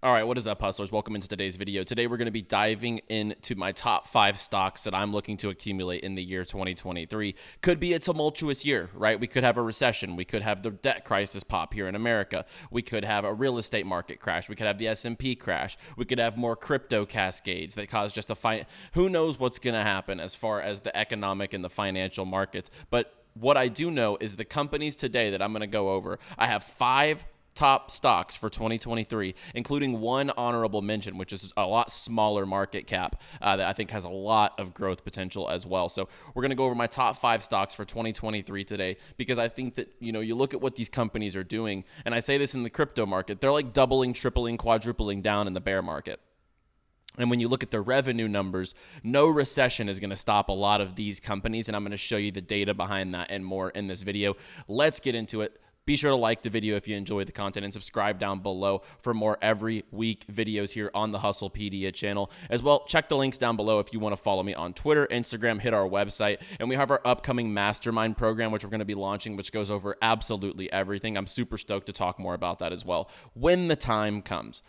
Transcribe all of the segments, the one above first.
All right, what is up, hustlers? Welcome into today's video. Today, we're going to be diving into my top 5 stocks that I'm looking to accumulate in the year 2023. Could be a tumultuous year, right? We could have a recession. We could have the debt crisis pop here in America. We could have a real estate market crash. We could have the S&P crash. We could have more crypto cascades that cause just a fight. Who knows what's going to happen as far as the economic and the financial markets. But what I do know is the companies today that I'm going to go over, I have 5 top stocks for 2023, including one honorable mention, which is a lot smaller market cap that I think has a lot of growth potential as well. So we're going to go over my top 5 stocks for 2023 today, because I think that, you look at what these companies are doing, and I say this in the crypto market, they're like doubling, tripling, quadrupling down in the bear market. And when you look at the revenue numbers, no recession is going to stop a lot of these companies, and I'm going to show you the data behind that and more in this video. Let's get into it. Be sure to like the video if you enjoyed the content and subscribe down below for more every week videos here on the Hustlepedia channel. As well, check the links down below if you want to follow me on Twitter, Instagram, hit our website. And we have our upcoming mastermind program, which we're going to be launching, which goes over absolutely everything. I'm super stoked to talk more about that as well when the time comes.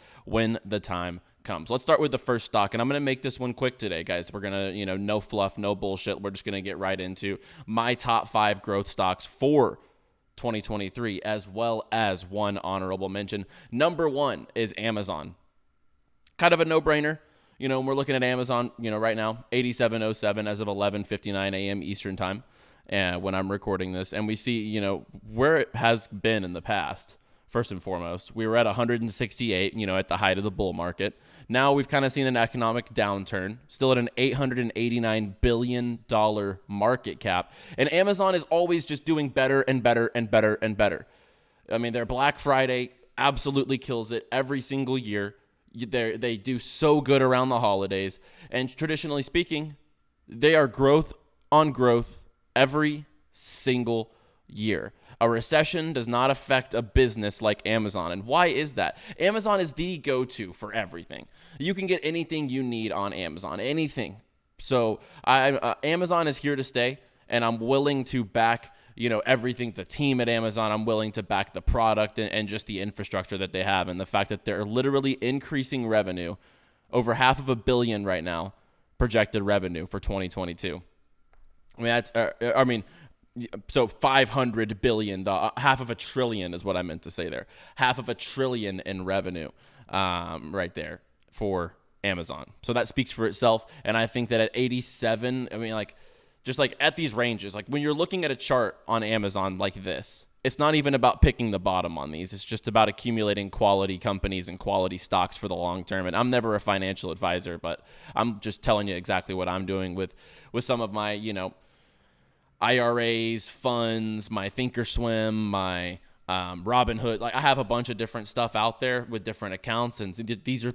Let's start with the first stock, and I'm going to make this one quick today, guys. We're going to, no fluff, no bullshit. We're just going to get right into my top 5 growth stocks for 2023, as well as one honorable mention. Number 1 is Amazon. Kind of a no-brainer. We're looking at Amazon, right now, 87.07 as of 11:59 a.m. Eastern time, when I'm recording this. And we see, where it has been in the past. First and foremost, we were at 168, at the height of the bull market. Now we've kind of seen an economic downturn, still at an $889 billion market cap. And Amazon is always just doing better and better and better and better. I mean, their Black Friday absolutely kills it every single year. They do so good around the holidays. And traditionally speaking, they are growth on growth every single year. A recession does not affect a business like Amazon. And why is that? Amazon is the go-to for everything. You can get anything you need on Amazon, anything. So Amazon is here to stay, and I'm willing to back, everything, the team at Amazon. I'm willing to back the product and just the infrastructure that they have, and the fact that they're literally increasing revenue, over $500 million right now, projected revenue for 2022. So $500 billion, $500 billion is what I meant to say there. $500 billion in revenue, right there for Amazon. So that speaks for itself. And I think that at 87, just like at these ranges, like when you're looking at a chart on Amazon like this, it's not even about picking the bottom on these. It's just about accumulating quality companies and quality stocks for the long term. And I'm never a financial advisor, but I'm just telling you exactly what I'm doing with some of my, IRAs, funds, my Thinkorswim, my Robinhood. Like I have a bunch of different stuff out there with different accounts, and these are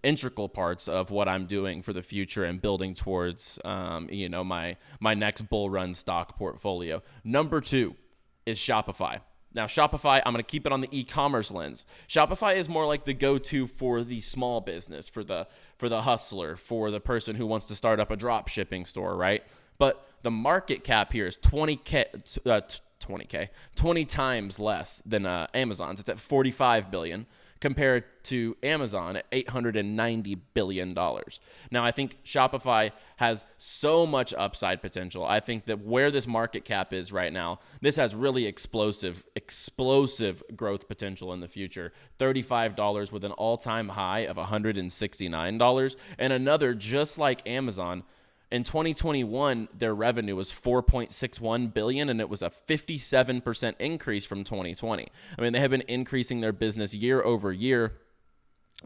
integral parts of what I'm doing for the future and building towards, my next bull run stock portfolio. Number 2 is Shopify. Now, Shopify, I'm going to keep it on the e-commerce lens. Shopify is more like the go-to for the small business, for the hustler, for the person who wants to start up a drop shipping store, right? But the market cap here is 20 times less than Amazon's. It's at $45 billion compared to Amazon at $890 billion. Now, I think Shopify has so much upside potential. I think that where this market cap is right now, this has really explosive growth potential in the future. $35 with an all-time high of $169, and another just like Amazon. In 2021, their revenue was $4.61 billion, and it was a 57% increase from 2020. They have been increasing their business year over year,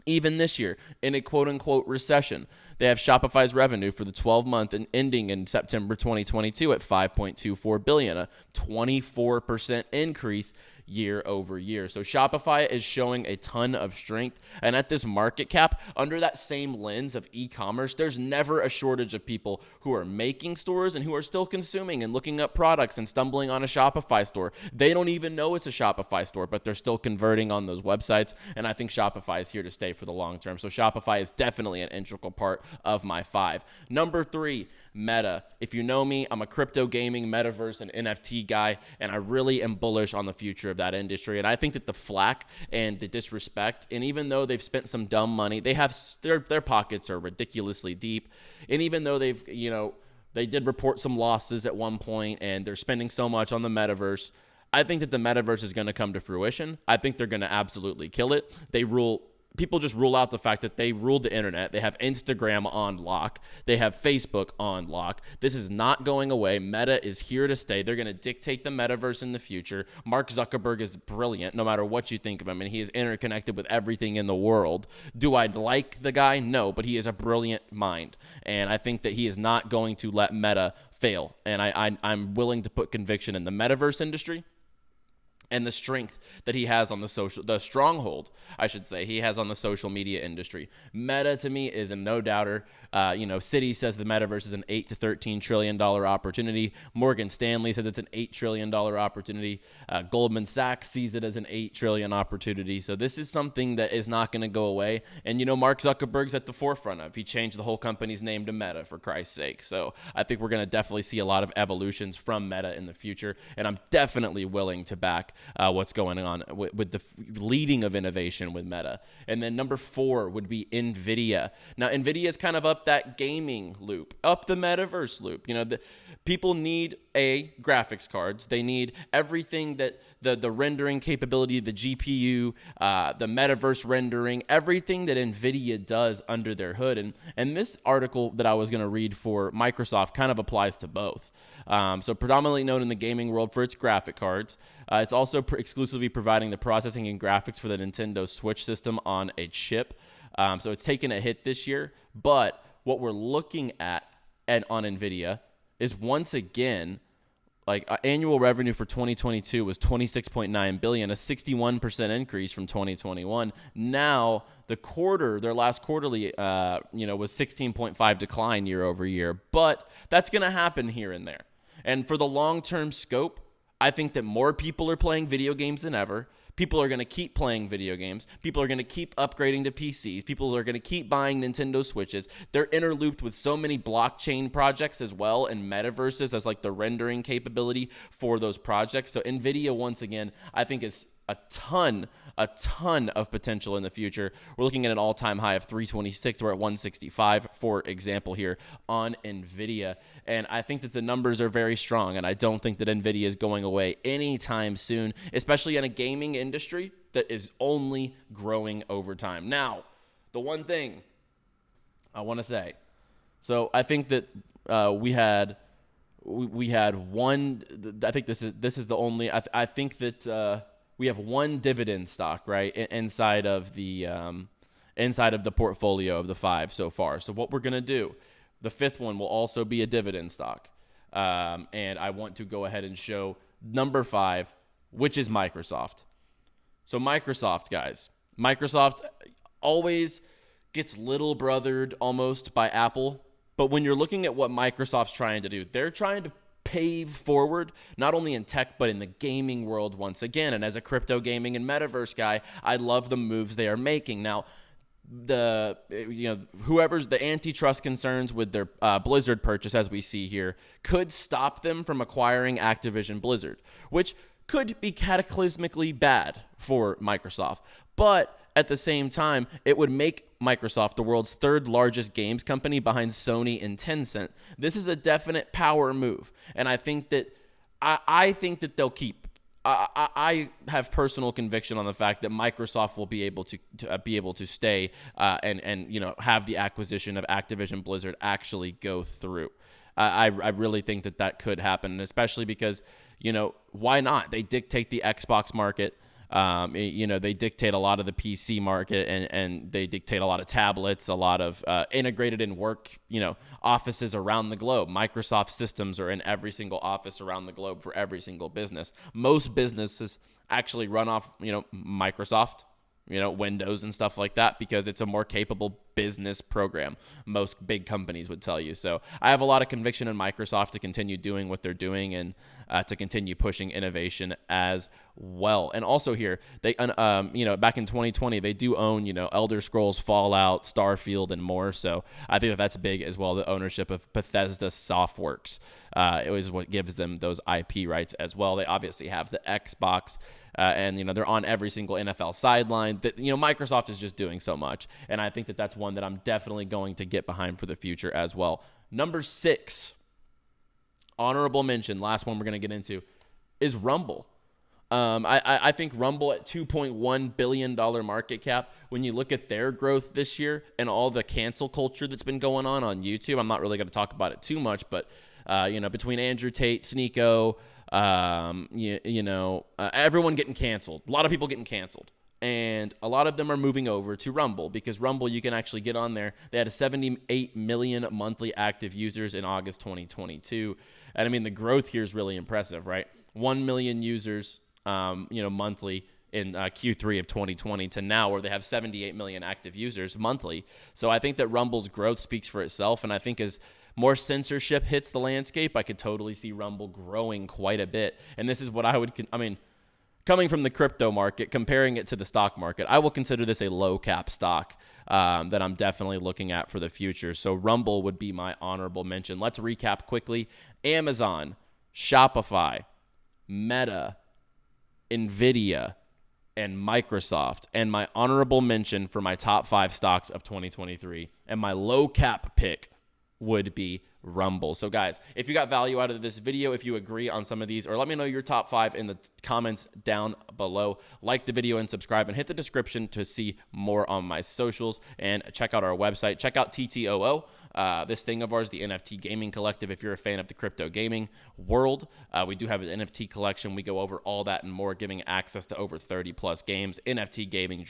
even this year, in a quote-unquote recession. They have Shopify's revenue for the 12-month and ending in September 2022 at $5.24 billion, a 24% increase year over year. So Shopify is showing a ton of strength. And at this market cap, under that same lens of e-commerce, there's never a shortage of people who are making stores and who are still consuming and looking up products and stumbling on a Shopify store. They don't even know it's a Shopify store, but they're still converting on those websites. And I think Shopify is here to stay for the long term. So Shopify is definitely an integral part of my 5. Number 3, Meta. If you know me, I'm a crypto gaming, metaverse, and NFT guy, and I really am bullish on the future of that industry. And I think that the flack and the disrespect, and even though they've spent some dumb money, they have their pockets are ridiculously deep. And even though they've, they did report some losses at one point and they're spending so much on the metaverse, I think that the metaverse is going to come to fruition. I think they're going to absolutely kill it. People just rule out the fact that they ruled the internet. They have Instagram on lock. They have Facebook on lock. This is not going away. Meta is here to stay. They're going to dictate the metaverse in the future. Mark Zuckerberg is brilliant, no matter what you think of him, and he is interconnected with everything in the world. Do I like the guy? No, but he is a brilliant mind, and I think that he is not going to let Meta fail, and I'm willing to put conviction in the metaverse industry and the strength that he has on the stronghold, I should say, he has on the social media industry. Meta, to me, is a no-doubter. Citi says the metaverse is an $8 to $13 trillion opportunity. Morgan Stanley says it's an $8 trillion opportunity. Goldman Sachs sees it as an $8 trillion opportunity. So this is something that is not going to go away. And, Mark Zuckerberg's at the forefront of. He changed the whole company's name to Meta, for Christ's sake. So I think we're going to definitely see a lot of evolutions from Meta in the future. And I'm definitely willing to back what's going on with the leading of innovation with Meta. And then number 4 would be Nvidia. Now, Nvidia is kind of up that gaming loop, up the metaverse loop. People need graphics cards. They need everything that the rendering capability, the GPU, the metaverse rendering, everything that Nvidia does under their hood. And this article that I was going to read for Microsoft kind of applies to both. So predominantly known in the gaming world for its graphic cards. It's also exclusively providing the processing and graphics for the Nintendo Switch system on a chip. So it's taken a hit this year. But what we're looking at on Nvidia is, once again, annual revenue for 2022 was $26.9 billion, a 61% increase from 2021. Now their last quarterly, was 16.5 decline year over year, but that's going to happen here and there. And for the long-term scope, I think that more people are playing video games than ever. People are going to keep playing video games. People are going to keep upgrading to PCs. People are going to keep buying Nintendo Switches. They're interlooped with so many blockchain projects as well, and metaverses as the rendering capability for those projects. So Nvidia, once again, I think is a ton of potential in the future. We're looking at an all-time high of 326. We're at 165, for example, here on Nvidia. And I think that the numbers are very strong, and I don't think that Nvidia is going away anytime soon, especially in a gaming industry that is only growing over time. Now, the one thing I want to say, so I think that we had one. I think this is the only. I think that we have one dividend stock, right, inside of the portfolio of the 5 so far. So what we're gonna do, the 5th one will also be a dividend stock, and I want to go ahead and show number 5, which is Microsoft. So Microsoft, guys, Microsoft always gets little brothered almost by Apple, but when you're looking at what Microsoft's trying to do, they're trying to pave forward, not only in tech, but in the gaming world once again. And as a crypto gaming and metaverse guy, I love the moves they are making. Now, whoever's the antitrust concerns with their Blizzard purchase, as we see here, could stop them from acquiring Activision Blizzard, which could be cataclysmically bad for Microsoft. But at the same time, it would make Microsoft the world's 3rd largest games company behind Sony and Tencent. This is a definite power move, and I think that they'll keep. I have personal conviction on the fact that Microsoft will be able to stay and have the acquisition of Activision Blizzard actually go through. I really think that could happen, especially because why not? They dictate the Xbox market. They dictate a lot of the PC market, and they dictate a lot of tablets, a lot of integrated in work, offices around the globe. Microsoft systems are in every single office around the globe for every single business. Most businesses actually run off, Microsoft, Windows and stuff like that, because it's a more capable business program, most big companies would tell you. So I have a lot of conviction in Microsoft to continue doing what they're doing and to continue pushing innovation as well. And also here, they, back in 2020, they do own, Elder Scrolls, Fallout, Starfield, and more. So I think that's big as well. The ownership of Bethesda Softworks is what gives them those IP rights as well. They obviously have the Xbox. And they're on every single NFL sideline. That Microsoft is just doing so much, and I think that that's one that I'm definitely going to get behind for the future as well. Number 6, honorable mention. Last one we're going to get into is Rumble. I think Rumble at $2.1 billion market cap, when you look at their growth this year and all the cancel culture that's been going on YouTube, I'm not really going to talk about it too much, but between Andrew Tate, Sneeko, everyone getting canceled. A lot of people getting canceled. And a lot of them are moving over to Rumble because Rumble, you can actually get on there. They had 78 million monthly active users in August 2022. And I mean, the growth here is really impressive, right? 1 million users, monthly in Q3 of 2020 to now where they have 78 million active users monthly. So I think that Rumble's growth speaks for itself. And I think as more censorship hits the landscape, I could totally see Rumble growing quite a bit. And this is what coming from the crypto market, comparing it to the stock market, I will consider this a low cap stock that I'm definitely looking at for the future. So Rumble would be my honorable mention. Let's recap quickly. Amazon, Shopify, Meta, Nvidia, and Microsoft. And my honorable mention for my top 5 stocks of 2023 and my low cap pick would be Rumble. So guys, if you got value out of this video, if you agree on some of these, or let me know your top 5 in the comments down below. Like the video and subscribe, and hit the description to see more on my socials, and check out our website. Check out TTOO, this thing of ours, the NFT Gaming Collective. If you're a fan of the crypto gaming world, we do have an NFT collection. We go over all that and more, giving access to over 30 plus games, NFT gaming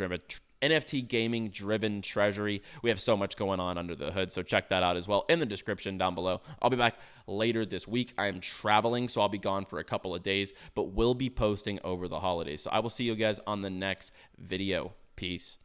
driven treasury. We have so much going on under the hood, so check that out as well in the description down below. I'll be back later this week. I am traveling, so I'll be gone for a couple of days, but will be posting over the holidays. So I will see you guys on the next video. Peace.